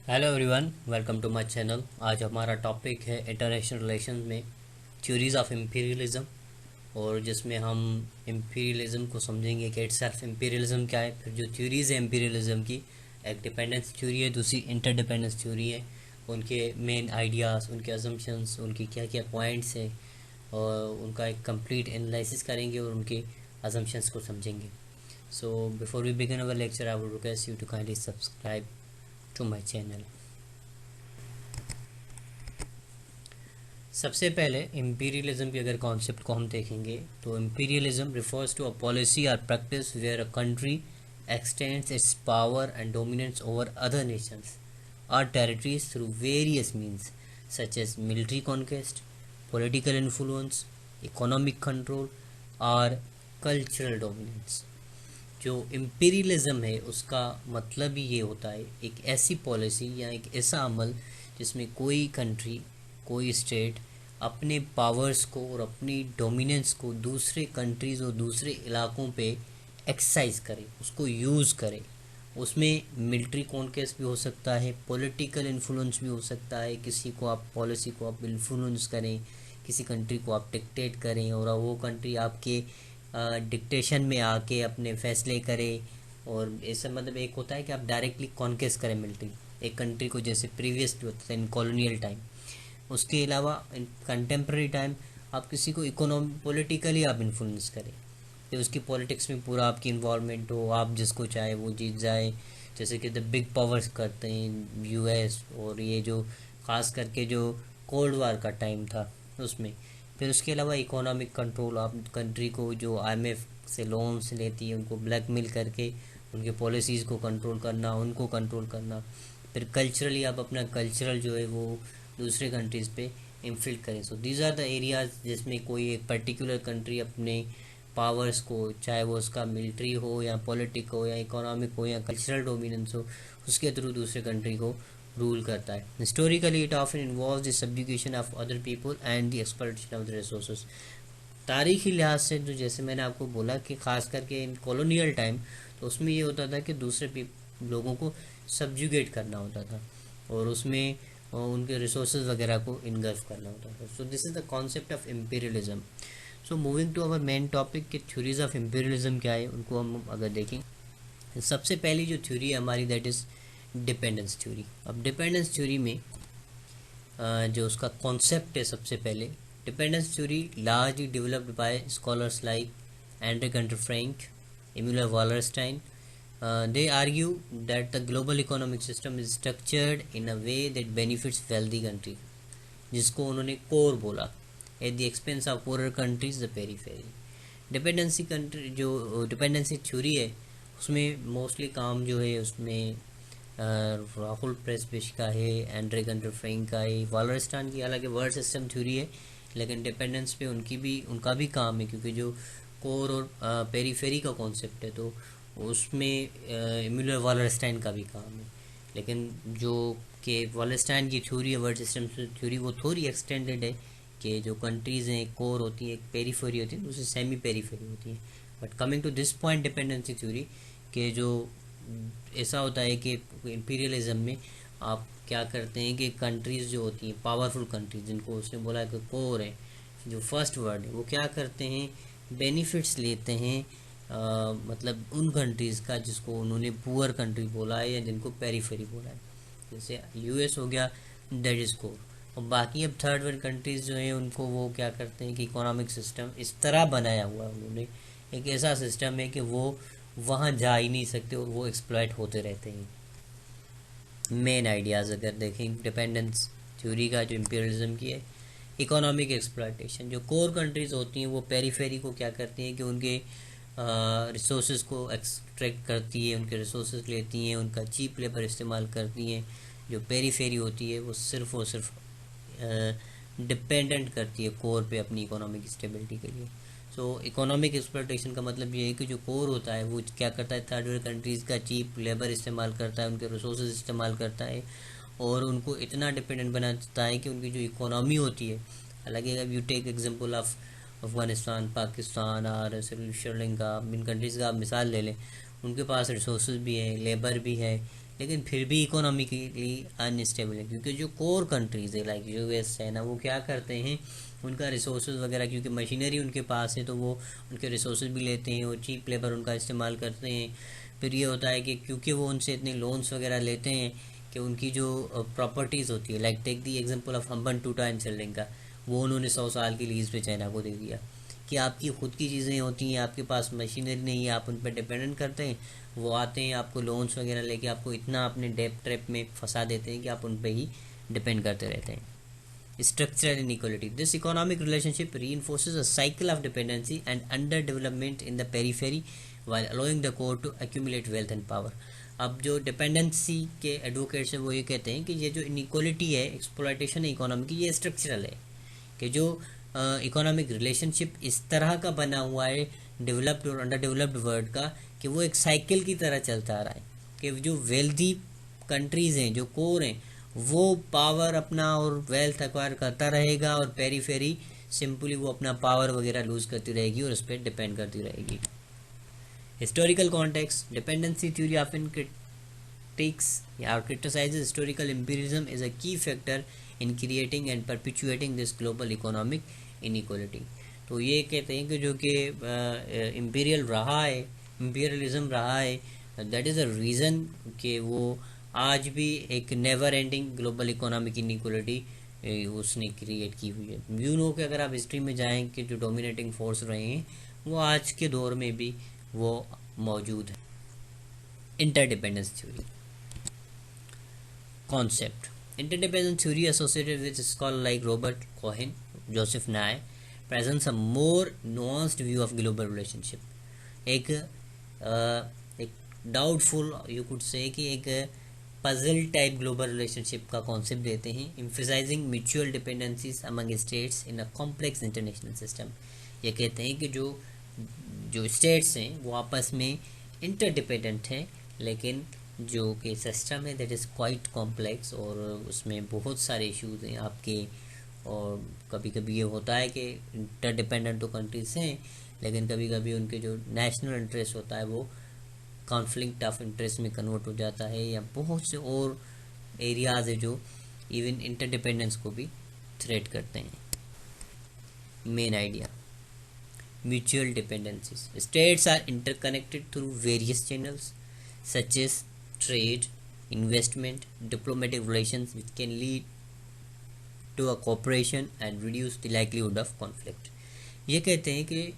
Hello everyone, welcome to my channel. आज हमारा topic है इंटरनेशनल रिलेशंस में थ्योरीज ऑफ इम्पीरियलिज्म, और जिसमें हम इम्पीरियलिज्म को समझेंगे कि इट्स सेल्फ इम्पीरियलिज्म क्या है, फिर जो थ्योरीज है इम्पीरियलिज्म की, एक डिपेंडेंस थ्योरी है, दूसरी इंटरडिपेंडेंस थ्योरी है। उनके मेन आइडियाज़, उनके अजम्पशंस, उनकी क्या क्या पॉइंट्स हैं, और उनका एक कंप्लीट एनालिसिस करेंगे और उनके अजम्पशंस को समझेंगे। So before we begin our lecture, I would request you to kindly subscribe to my channel. सबसे पहले इम्पीरियलिज्म के अगर कॉन्सेप्ट को हम देखेंगे तो imperialism refers to a policy और practice where a country extends its power and dominance over other nations or territories through various means such as military conquest, political influence, economic control और cultural dominance। जो imperialism है उसका मतलब ही ये होता है एक ऐसी पॉलिसी या एक ऐसा अमल जिसमें कोई कंट्री, कोई स्टेट अपने पावर्स को और अपनी डोमिनेंस को दूसरे कंट्रीज़ और दूसरे इलाकों पे एक्सरसाइज करे, उसको यूज़ करे। उसमें मिलिट्री कॉन्केस्ट भी हो सकता है, पॉलिटिकल इन्फ्लुएंस भी हो सकता है, किसी को आप पॉलिसी को आप इन्फ्लुएंस करें, किसी कंट्री को आप डिक्टेट करें और वो कंट्री आपके डिक्टेशन में आके अपने फैसले करे। और ऐसा मतलब एक होता है कि आप डायरेक्टली कॉन्केस्ट करें मिलिट्री एक कंट्री को, जैसे प्रीवियस भी होता था इन कॉलोनियल टाइम। उसके अलावा इन कंटेम्प्रेरी टाइम आप किसी को इकोनॉमी पॉलिटिकली आप इन्फ्लुएंस करें, कि उसकी पॉलिटिक्स में पूरा आपकी इन्वॉल्वमेंट हो, आप जिसको चाहे वो जीत जाए, जैसे कि द बिग पावर्स करते हैं यूएस। और ये जो ख़ास करके जो कोल्ड वार का टाइम था उसमें। फिर उसके अलावा इकोनॉमिक कंट्रोल, आप कंट्री को जो आईएमएफ से लोन्स लेती है उनको ब्लैकमेल करके उनके पॉलिसीज़ को कंट्रोल करना, उनको कंट्रोल करना। फिर कल्चरली आप अपना कल्चरल जो है वो दूसरे कंट्रीज़ पे इन्फ्लिक्ट करें। So these are the areas जिसमें कोई एक पर्टिकुलर कंट्री अपने पावर्स को, चाहे वो उसका मिलिट्री हो या पॉलिटिक हो या इकोनॉमिक हो या कल्चरल डोमिनेंस हो, उसके थ्रू दूसरे कंट्री को रूल करता है। Historically it often involves the subjugation of other people and the exploitation of the resources. तारीखी लिहाज से जो, जैसे मैंने आपको बोला कि ख़ास करके इन कॉलोनियल टाइम, तो उसमें ये होता था कि दूसरे लोगों को सब्जुगेट करना होता था और उसमें उनके रिसोर्सेज वगैरह को इनगल्फ करना होता था। So this is the concept of imperialism. So moving to our main topic कि थ्योरीज ऑफ इम्पीरियलिज्म क्या है, उनको हम अगर देखें, सबसे पहली जो थ्योरी है हमारी, दैट इज़ डिपेंडेंस थ्योरी। अब डिपेंडेंस थ्योरी में जो उसका कॉन्सेप्ट है, सबसे पहले dependence theory largely developed by scholars like Andre Gunder Frank, Immanuel Wallerstein. They argue that the global economic system is structured in a way that benefits wealthy countries, जिसको उन्होंने core बोला, at the expense of poorer countries the periphery. Dependency country जो dependency theory है उसमें mostly काम जो है उसमें राहुल प्रेसबिश का है, एंड्रे गंटर फ्रैंक का है, वालरस्टाइन की। हालांकि वर्ल्ड सिस्टम थ्योरी है लेकिन डिपेंडेंस पे उनका भी काम है, क्योंकि जो कोर और पेरीफेरी का कॉन्सेप्ट है तो उसमें एम्यूलर वालरस्टाइन का भी काम है। लेकिन जो कि वालरस्टाइन की थ्योरी है वर्ल्ड सिस्टम थ्योरी, वो थोड़ी एक्सटेंडेड है कि जो कंट्रीज़ हैं एक कोर होती है, एक पेरीफेरी होती है, दूसरी सेमी पेरीफेरी होती है। But coming to this point dependency theory, के जो ऐसा होता है कि इंपीरियलिज्म में आप क्या करते हैं कि कंट्रीज़ जो होती हैं पावरफुल कंट्रीज, जिनको उसने बोला कि कोर है, जो फर्स्ट वर्ड है, वो क्या करते हैं, बेनिफिट्स लेते हैं मतलब उन कंट्रीज़ का जिसको उन्होंने पुअर कंट्री बोला है या जिनको पेरीफेरी बोला है। जैसे यूएस हो गया, दैट इज़ कोर। और बाकी अब थर्ड वर्ल्ड कंट्रीज़ जो हैं उनको वो क्या करते हैं कि इकोनॉमिक सिस्टम इस तरह बनाया हुआ है उन्होंने, एक ऐसा सिस्टम है कि वो वहाँ जा ही नहीं सकते और वो एक्सप्लॉइट होते रहते हैं। मेन आइडियाज़ अगर देखें डिपेंडेंस थ्योरी का, जो इम्पीरियलिज्म की है, इकोनॉमिक एक्सप्लॉयटेशन। जो कोर कंट्रीज़ होती हैं वो पेरीफेरी को क्या करती हैं कि उनके रिसोर्स को एक्सट्रैक्ट करती है, उनके रिसोर्स लेती हैं, उनका चीप लेबर इस्तेमाल करती हैं। जो पेरीफेरी होती है वो सिर्फ़ और सिर्फ डिपेंडेंट करती है कोर पे अपनी इकोनॉमिक स्टेबिलिटी के लिए। सो इकोनॉमिक एक्सप्लॉयटेशन का मतलब ये है कि जो कोर होता है वो क्या करता है, थर्ड वर्ल्ड कंट्रीज़ का चीप लेबर इस्तेमाल करता है, उनके रिसोर्स इस्तेमाल करता है और उनको इतना डिपेंडेंट बनाता है कि उनकी जो इकोनॉमी होती है, हालांकि अगर you take example of Afghanistan, Pakistan और श्रीलंका, इन कंट्रीज़ का आप मिसाल ले लें, उनके पास रिसोर्स भी है, लेबर भी है, लेकिन फिर भी इकोनॉमिकली अनस्टेबल है, क्योंकि जो कोर कंट्रीज़ है लाइक यूएस है ना, वो क्या करते हैं, उनका रिसोर्स वगैरह, क्योंकि मशीनरी उनके पास है तो वो उनके रिसोर्स भी लेते हैं और चीप लेबर उनका इस्तेमाल करते हैं। फिर ये होता है कि क्योंकि वो उनसे इतने लोन्स वगैरह लेते हैं कि उनकी जो प्रॉपर्टीज़ होती है, like take the example of हम्बन टूटा एंड श्रीलंका, वो उन्होंने 100 साल की लीज पे चाइना को दे दिया कि आपकी खुद की चीज़ें होती हैं, आपके पास मशीनरी नहीं है, आप उन पर डिपेंडेंट करते हैं, वो आते हैं आपको लोन्स वगैरह लेके आपको इतना अपने डेप ट्रैप में फंसा देते हैं कि आप उन पर ही डिपेंड करते रहते हैं। Structural inequality. This economic relationship reinforces a cycle of dependency and underdevelopment in the periphery while allowing the core to accumulate wealth and power. अब जो डिपेंडेंसी के एडवोकेट्स हैं वो ये कहते हैं कि ये जो इनइक्वालिटी है, एक्सप्लॉयटेशन है इकोनॉमी की, ये स्ट्रक्चरल है, कि जो इकोनॉमिक रिलेशनशिप इस तरह का बना हुआ है डेवलप्ड और अंडर डेवलप्ड वर्ल्ड का, कि वो एक साइकिल की तरह चलता आ रहा है, कि जो वेल्दी कंट्रीज़ हैं, जो कोर हैं, वो पावर अपना और वेल्थ एक्वायर करता रहेगा और पेरीफेरी सिंपली वो अपना पावर वगैरह लूज करती रहेगी और उस पर डिपेंड करती रहेगी। Historical context, dependency theory often critics या criticises historical empiricism is a key factor in creating and perpetuating this global economic inequality. तो ये कहते हैं कि जो कि इम्पीरियल रहा है, इम्पीरियलिज्म रहा है, दैट इज़ अ रीज़न कि वो आज भी एक never ending global economic inequality उसने क्रिएट की हुई है। यू नो कि अगर आप हिस्ट्री में जाएं कि जो डोमिनेटिंग फोर्स रहे हैं वो आज के दौर में भी वो मौजूद है। Interdependence theory concept, interdependence theory associated with scholar like Robert Keohane, Joseph Nye presents a more nuanced view of global relationship. एक डाउटफुल यू कुड से कि एक पजल टाइप ग्लोबल रिलेशनशिप का कॉन्सेप्ट देते हैं, emphasising mutual dependencies among states in a complex international system. ये कहते हैं कि जो स्टेट्स हैं वो आपस में इंटरडिपेंडेंट हैं, लेकिन जो कि सिस्टम है दैट इज़ क्वाइट कॉम्प्लेक्स और उसमें बहुत सारे इश्यूज हैं आपके। और कभी कभी ये होता है कि इंटरडिपेंडेंट तो कंट्रीज हैं, लेकिन कभी कभी उनके जो नेशनल इंटरेस्ट होता है वो कॉन्फ्लिक्ट ऑफ इंटरेस्ट में कन्वर्ट हो जाता है, या बहुत से और एरियाज़ है जो इवन इंटरडिपेंडेंस को भी थ्रेट करते हैं। Main idea, mutual dependencies, states are interconnected through various channels such as trade, investment, diplomatic relations which can lead to a cooperation and reduce the likelihood of conflict. ये कहते हैं कि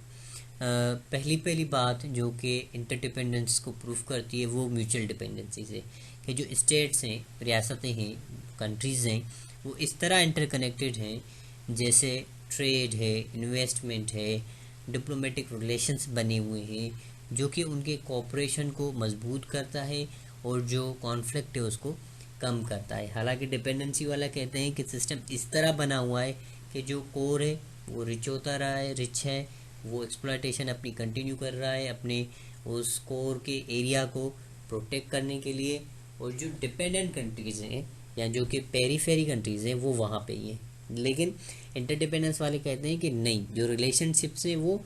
पहली बात जो कि इंटरडिपेंडेंस को प्रूफ करती है वो म्यूचुअल डिपेंडेंसी से, कि जो स्टेट्स हैं, रियासतें हैं, कंट्रीज़ हैं, वो इस तरह इंटरकनेक्टेड हैं जैसे ट्रेड है, इन्वेस्टमेंट है, डिप्लोमेटिक रिलेशंस बने हुए हैं, जो कि उनके कोऑपरेशन को मजबूत करता है और जो कॉन्फ्लिक्ट है उसको कम करता है। हालांकि डिपेंडेंसी वाला कहते हैं कि सिस्टम इस तरह बना हुआ है कि जो कोर है वो रिच होता रहा है, रिच है, वो एक्सप्लॉयटेशन अपनी कंटिन्यू कर रहा है अपने उस कोर के एरिया को प्रोटेक्ट करने के लिए, और जो डिपेंडेंट कंट्रीज़ हैं या जो कि पेरीफेरी कंट्रीज़ हैं वो वहाँ पे ही हैं। लेकिन इंटरडिपेंडेंस वाले कहते हैं कि नहीं, जो रिलेशनशिप्स है वो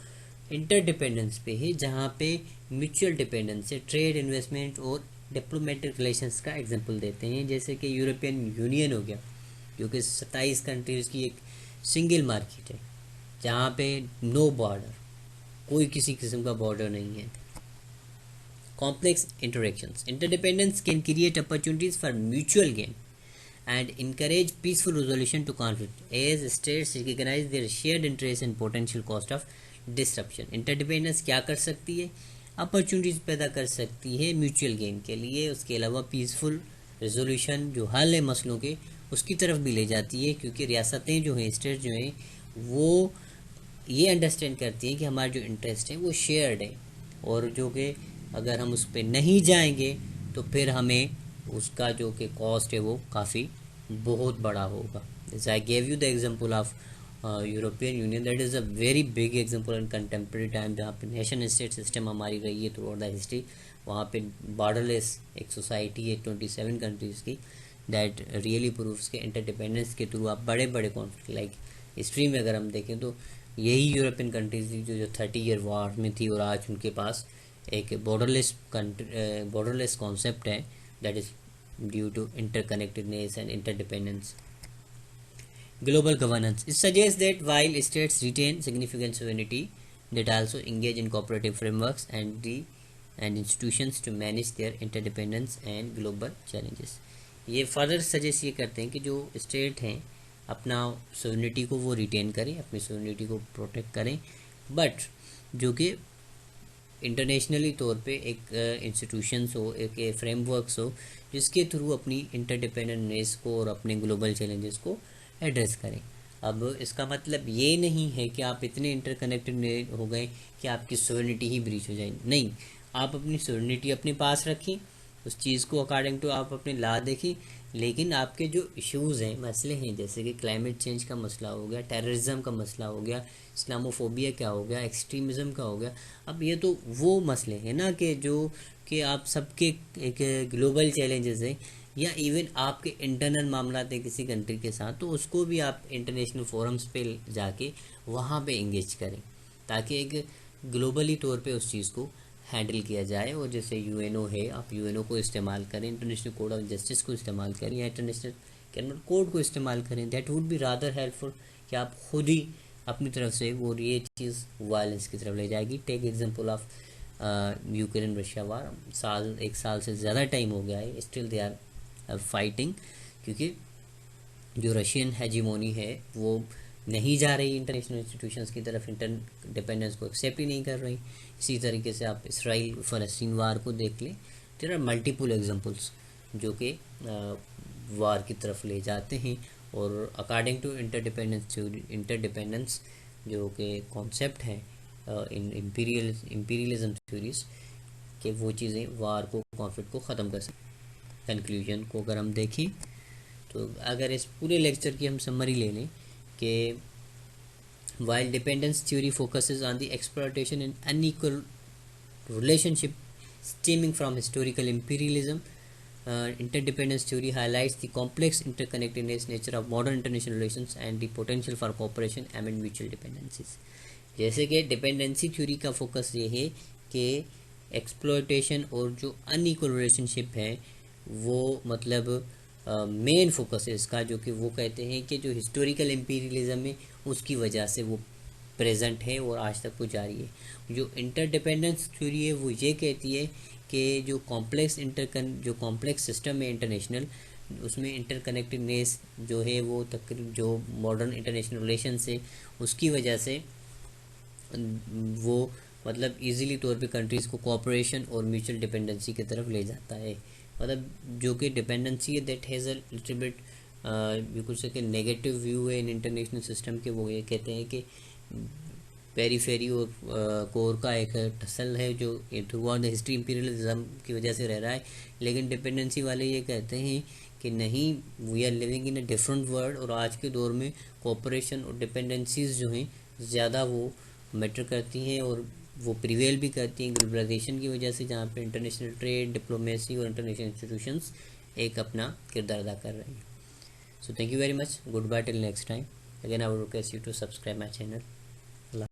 इंटरडिपेंडेंस पे है, जहाँ पे म्यूचुअल डिपेंडेंस है, ट्रेड, इन्वेस्टमेंट और डिप्लोमेटिक रिलेशंस का एग्जांपल देते हैं, जैसे कि यूरोपियन यूनियन हो गया, जो कि 27 कंट्रीज़ की एक सिंगल मार्केट है, जहाँ पे नो बॉर्डर, कोई किसी किस्म का बॉर्डर नहीं है। Complex interactions, interdependence can create opportunities for mutual gain and encourage peaceful resolution to conflict as states recognize their shared interest and potential cost of disruption. Interdependence क्या कर सकती है? अपॉर्चुनिटीज़ पैदा कर सकती है म्यूचुअल गेन के लिए, उसके अलावा पीसफुल रेजोल्यूशन जो हल है मसलों के उसकी तरफ भी ले जाती है, क्योंकि रियासतें जो हैं, स्टेट जो हैं, वो ये अंडरस्टैंड करती हैं कि हमारा जो इंटरेस्ट है वो शेयर्ड है, और जो कि अगर हम उस पर नहीं जाएंगे तो फिर हमें उसका जो कि कॉस्ट है वो काफ़ी बहुत बड़ा होगा। जैसे I gave you the example of European union, that is a very big example in contemporary time, जहाँ पे नेशन स्टेट सिस्टम हमारी रही है थ्रू आउट द हिस्ट्री। वहाँ पे बॉर्डरलेस एक सोसाइटी है 27 कंट्रीज़ की, दैट रियली प्रूव्स के इंटरडिपेंडेंस के थ्रू आप बड़े बड़े कॉन्फ्लिक्ट, लाइक हिस्ट्री में अगर हम देखें तो यही यूरोपियन कंट्रीज थी जो 30 ईयर वॉर में थी, और आज उनके पास एक बॉर्डरलेस कॉन्सेप्ट है, that is due to interconnectedness and interdependence. Global governance. It suggests that while states retain significant sovereignty, that also engage in cooperative frameworks and institutions to manage their interdependence and global challenges. ये further suggest ये करते हैं कि जो state हैं अपना sovereignty को वो रिटेन करें, अपनी सोवरेनिटी को प्रोटेक्ट करें, बट जो कि इंटरनेशनली तौर पे एक इंस्टीट्यूशंस हो, एक फ्रेमवर्क्स हो, जिसके थ्रू अपनी इंटरडिपेंडेंटनेस को और अपने ग्लोबल चैलेंजेस को एड्रेस करें. अब इसका मतलब ये नहीं है कि आप इतने इंटरकनेक्टेड हो गए कि आपकी सोवरेनिटी ही ब्रीच हो जाए. नहीं, आप अपनी सोवरेनिटी अपने पास रखें, उस चीज़ को अकॉर्डिंग टू आप अपने ला देखें, लेकिन आपके जो इश्यूज़ हैं, मसले हैं, जैसे कि क्लाइमेट चेंज का मसला हो गया, टेररिज्म का मसला हो गया, इस्लामोफोबिया क्या हो गया, एक्सट्रीमिज़म का हो गया. अब ये तो वो मसले हैं ना कि जो कि आप सबके एक ग्लोबल चैलेंजेस हैं, या इवन आपके इंटरनल मामला हैं किसी कंट्री के साथ, तो उसको भी आप इंटरनेशनल फोरम्स पे जाके वहाँ पे इंगेज करें, ताकि एक ग्लोबली तौर पे उस चीज़ को हैंडल किया जाए. और जैसे यूएनओ है, आप यूएनओ को इस्तेमाल करें, इंटरनेशनल कोड ऑफ जस्टिस को इस्तेमाल करें, या इंटरनेशनल कैनल कोड को इस्तेमाल करें. That would be rather helpful कि आप खुद ही अपनी तरफ से वो ये चीज़ वायलेंस की तरफ ले जाएगी. Take example of Ukraine Russia war. एक साल से ज़्यादा टाइम हो गया है, स्टिल दे आर फाइटिंग, क्योंकि जो रशियन हेजीमोनी है वो नहीं जा रही इंटरनेशनल इंस्टीट्यूशंस की तरफ, इंटरडिपेंडेंस को एक्सेप्ट ही नहीं कर रही. इसी तरीके से आप इसराइल फ़लस्तीन वार को देख लें. देयर आर मल्टीपल एग्जांपल्स जो कि वार की तरफ ले जाते हैं. और अकॉर्डिंग टू इंटरडिपेंडेंस जो कि कॉन्सेप्ट है इन इम्पीरियलिज्म थ्योरीज, कि वो चीज़ें वार को, कॉन्फ्लिक्ट को ख़त्म कर सकती. कंक्लूजन को अगर हम देखें तो अगर इस पूरे लेक्चर की हम समरी ले लें कि while dependence theory focuses on the exploitation and unequal relationship stemming from historical imperialism, interdependence theory highlights the complex interconnectedness nature of modern international relations and the potential for cooperation amid mutual dependencies. जैसे कि dependency theory का focus ये है कि exploitation और जो unequal relationship है वो मतलब मेन फोकस है इसका, जो कि वो कहते हैं कि जो हिस्टोरिकल एम्पीरियलिज्म है उसकी वजह से वो प्रेजेंट है और आज तक वो जारी है. जो इंटरडिपेंडेंस थ्योरी है वो ये कहती है कि जो कॉम्प्लेक्स सिस्टम है इंटरनेशनल, उसमें इंटरकनेक्टेडनेस जो है वो जो मॉडर्न इंटरनेशनल रिलेशन है उसकी वजह से वो मतलब इजीली तौर पे कंट्रीज़ को कोऑपरेशन और म्यूचुअल डिपेंडेंसी की तरफ ले जाता है. मतलब जो कि डिपेंडेंसी है that has a little bit बिल्कुल से कि नेगेटिव व्यू है इन इंटरनेशनल सिस्टम के. वो ये कहते हैं कि पेरीफेरी और कोर का एक टसल है जो through out the history imperialism की वजह से रह रहा है. लेकिन डिपेंडेंसी वाले ये कहते हैं कि नहीं, we are living in a different world, और आज के दौर में कोऑपरेशन और डिपेंडेंसीज जो हैं ज़्यादा वो मैटर करती हैं और वो प्रिवेल भी करती हैं ग्लोबलाइजेशन की वजह से, जहाँ पे इंटरनेशनल ट्रेड, डिप्लोमेसी और इंटरनेशनल इंस्टीट्यूशंस एक अपना किरदार अदा कर रही हैं. So thank you very much. Goodbye till next time. Again I would request you to subscribe my channel.